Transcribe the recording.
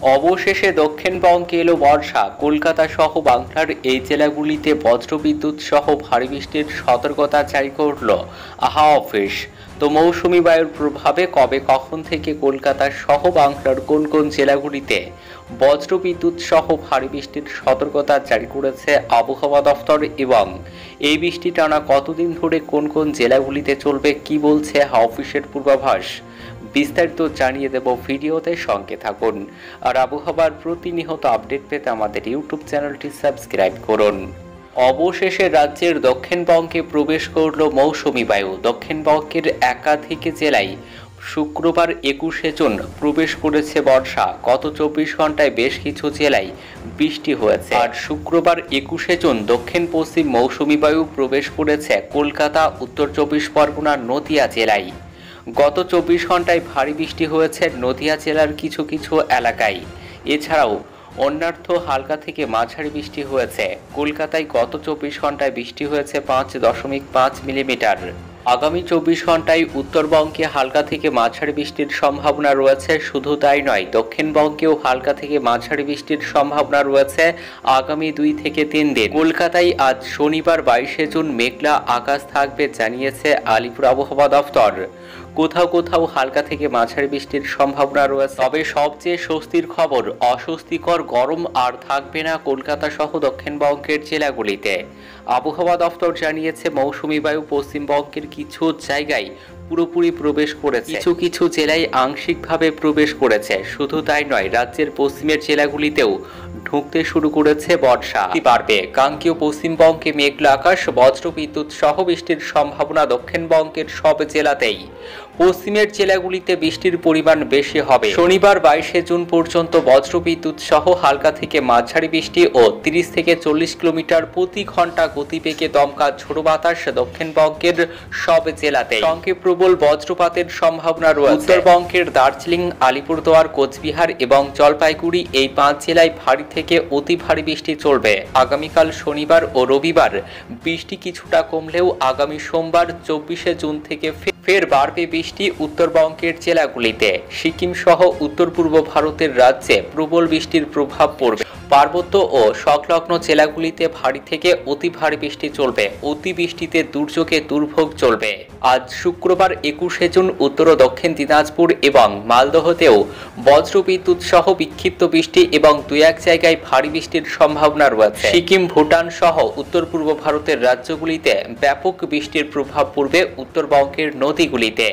অবশেষে দক্ষিণবঙ্গে এলো বর্ষা। কলকাতা সহ বাংলার এই জেলাগুলিতে বজ্রবিদ্যুৎ সহ ভারী বৃষ্টির সতর্কতা জারি করল আবহাওয়া অফিস। তো মৌসুমি বায়ুর প্রভাবে কবে কখন থেকে কলকাতা সহ বাংলার কোন কোন জেলাগুলিতে বজ্রবিদ্যুৎ সহ ভারী বৃষ্টির সতর্কতা জারি করেছে আবহাওয়া দফতর, এবং এই বৃষ্টি টানা কতদিন ধরে কোন কোন জেলাগুলিতে চলবে, কি বলছে হাওয়া অফিসের পূর্বাভাস, বিস্তারিত জানিয়ে দেব ভিডিওতে। সঙ্গে থাকুন আর আবহাওয়ার প্রতিনিয়ত আপডেট পেতে আমাদের ইউটিউব চ্যানেলটি সাবস্ক্রাইব করুন। অবশেষে রাজ্যের দক্ষিণবঙ্গে প্রবেশ করল মৌসুমি বায়ু। দক্ষিণবঙ্গের একাধিক জেলায় শুক্রবার 21শে জুন প্রবেশ করেছে বর্ষা। গত 24 ঘন্টায় বেশ কিছু জেলায় বৃষ্টি হয়েছে। আর শুক্রবার 21শে জুন দক্ষিণ পশ্চিম মৌসুমি বায়ু প্রবেশ করেছে কলকাতা, উত্তর 24 পরগনা, নদিয়া জেলায়। গত 24 ঘন্টায় ভারী বৃষ্টি হয়েছে নদিয়া জেলার কিছু কিছু এলাকায়। এছাড়াও অন্যান্য হালকা থেকে মাঝারি বৃষ্টি হয়েছে। কলকাতায় গত 24 ঘন্টায় বৃষ্টি হয়েছে 5.5 মিলিমিটার। আগামী 24 ঘন্টায় উত্তরবঙ্গে হালকা থেকে মাঝারি বৃষ্টির সম্ভাবনা রয়েছে। শুধু তাই নয়, দক্ষিণবঙ্গেও হালকা থেকে মাঝারি বৃষ্টির সম্ভাবনা রয়েছে আগামী 2 থেকে 3 দিন। কলকাতায় আজ শনিবার 22শে জুন মেঘলা আকাশ থাকবে জানিয়েছে আলিপুর আবহাওয়া দফতর। কোথাও কোথাও হালকা থেকে মাঝারি বৃষ্টির সম্ভাবনা রয়েছে। তবে সবচেয়ে স্বস্তির খবর, অস্বস্তিকর গরম আর থাকবে না কলকাতা সহ দক্ষিণবঙ্গের জেলাগুলিতে। আবহাওয়া দফতর জানিয়েছে মৌসুমি বায়ু পশ্চিমবঙ্গের কিছু জায়গায় পুরোপুরি প্রবেশ করেছে, কিছু কিছু জেলায় আংশিকভাবে প্রবেশ করেছে। শুধু তাই নয়, রাজ্যের পশ্চিমের জেলাগুলিতেও ঢুকতে শুরু করেছে বর্ষা। বাড়বে কাঙ্ক্ষীয় পশ্চিমবঙ্গে মেঘলা আকাশ, বজ্রবিদ্যুৎ সহ বৃষ্টির সম্ভাবনা দক্ষিণবঙ্গের সব জেলাতেই। পশ্চিমের জেলাগুলিতে বৃষ্টির পরিমাণ বেশি হবে। শনিবার 22শে জুন পর্যন্ত বজ্রবিদ্যুৎ সহ হালকা থেকে মাঝারি বৃষ্টি ও 30 থেকে 40 কিলোমিটার প্রতি ঘন্টা গতিবেগে দমকা ঝোড়ো বাতাস দক্ষিণবঙ্গের সব জেলাতে। সঙ্গে প্রবল বজ্রপাতের সম্ভাবনা রয়েছে। উত্তরবঙ্গের দার্জিলিং, আলিপুরদুয়ার, কোচবিহার এবং জলপাইগুড়ি এই 5 জেলায় ভারী থেকে অতি ভারী বৃষ্টি চলবে। আগামীকাল শনিবার ও রবিবার বৃষ্টি কিছুটা কমলেও আগামী সোমবার 24শে জুন থেকে ফের বাড়বে বৃষ্টি উত্তরবঙ্গের জেলাগুলিতে। সিকিম সহ উত্তর পূর্ব ভারতের রাজ্যে প্রবল বৃষ্টির প্রভাব পড়বে। পার্বত্য ও সংলগ্ন জেলাগুলিতে ভারী থেকে অতি ভারী বৃষ্টি চলবে। অতি বৃষ্টিতে দুর্যোগে দুর্ভোগ চলবে। আজ শুক্রবার 21শে জুন উত্তর ও দক্ষিণ দিনাজপুর এবং মালদহতেও বজ্রবিদ্যুৎ সহ বিক্ষিপ্ত বৃষ্টি এবং 2-1 জায়গায় ভারী বৃষ্টির সম্ভাবনা রয়েছে। সিকিম, ভুটান সহ উত্তর পূর্ব ভারতের রাজ্যগুলিতে ব্যাপক বৃষ্টির প্রভাব পড়বে উত্তরবঙ্গের নদীগুলিতে।